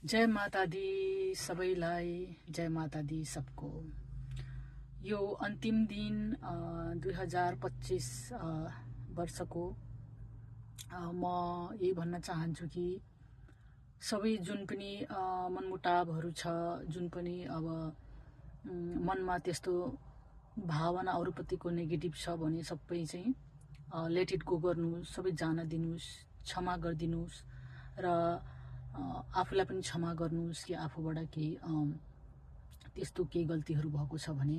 जय माता दी सबैलाई, जय माता दी सबको। यो अन्तिम दिन 2025 वर्षको म यही भन्न चाहन्छु कि सबै जुन पनि मनमुटावहरू छ, जुन पनि अब मनमा त्यस्तो भावना अरूप्रतिको नेगेटिभ छ भने सबै चाहिँ लेट इट गो गर्नुहोस्, सबै जान दिनुहोस्, क्षमा गरिदिनुहोस् र आफूलाई पनि क्षमा गर्नुहोस् कि आफूबाट केही त्यस्तो केही गल्तीहरू भएको छ भने।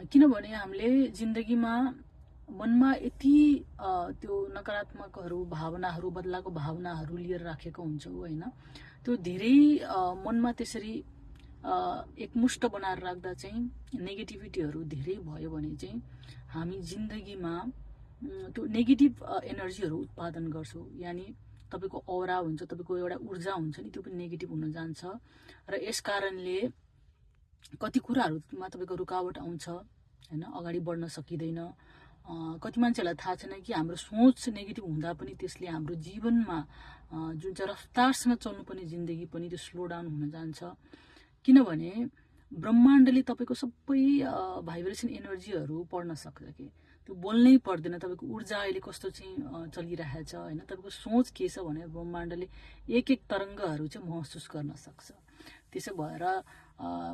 किनभने हामीले जिन्दगीमा मनमा यति त्यो नकारात्मकहरू भावनाहरू, बदलाको भावनाहरू लिएर राखेको हुन्छौँ होइन। त्यो धेरै मनमा त्यसरी एकमुष्ट बनाएर राख्दा चाहिँ नेगेटिभिटीहरू धेरै भयो भने चाहिँ हामी जिन्दगीमा त्यो नेगेटिभ एनर्जीहरू उत्पादन गर्छौँ। यानि तपाईको औरा हुन्छ, तपाईको एउटा ऊर्जा हुन्छ नि, त्यो पनि नेगेटिभ हुन जान्छ र यस कारणले कति कुराहरूमा तपाईको रुकावट आउँछ हैन, अगाडि बढ्न सकिदैन। कति मान्छेलाई थाहा छैन कि हाम्रो सोच नेगेटिभ हुँदा पनि त्यसले हाम्रो जीवनमा जुन चाहिँ रफ्तारसँग चल्नुपर्ने जिन्दगी पनि त्यो स्लो डाउन हुन जान्छ। किनभने ब्रह्माण्डले तपाईको सबै भाइब्रेसन एनर्जीहरू पढ्न सक्छ कि त्यो बोल्नै पर्दैन। तपाईको ऊर्जा अहिले कस्तो चाहिँ चलिरहेछ हैन, तपाईको सोच के छ भने ब्रह्माण्डले एक एक तरङ्गहरू चाहिँ महसुस गर्न सक्छ। त्यसो भएर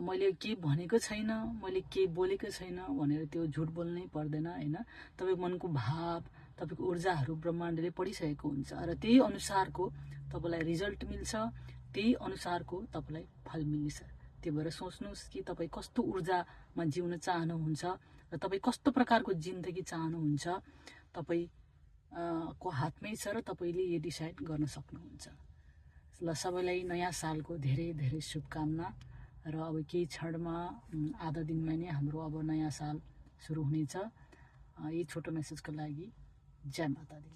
मैले के भनेको छैन, मैले के बोलेको छैन भनेर त्यो झुट बोल्नै पर्दैन हैन। तपाईको मनको भाव, तपाईको ऊर्जाहरू ब्रह्माण्डले पढिसकेको हुन्छ र त्यही अनुसारको तपाईलाई रिजल्ट मिल्छ, त्यही अनुसारको तपाईलाई फल मिल्छ। त्यही भएर सोच्नुहोस् कि तपाईँ कस्तो ऊर्जामा जिउन चाहनुहुन्छ र तपाईँ कस्तो प्रकारको जिन्दगी चाहनुहुन्छ, तपाईँ को हातमै छ र तपाईले यो डिसाइड गर्न सक्नुहुन्छ। ल सबैलाई नयाँ सालको धेरै धेरै शुभकामना र अब केही क्षणमा आधा दिनमा नै हाम्रो अब नयाँ साल सुरु हुनेछ। यही छोटो मेसेजको लागि जय माता दी।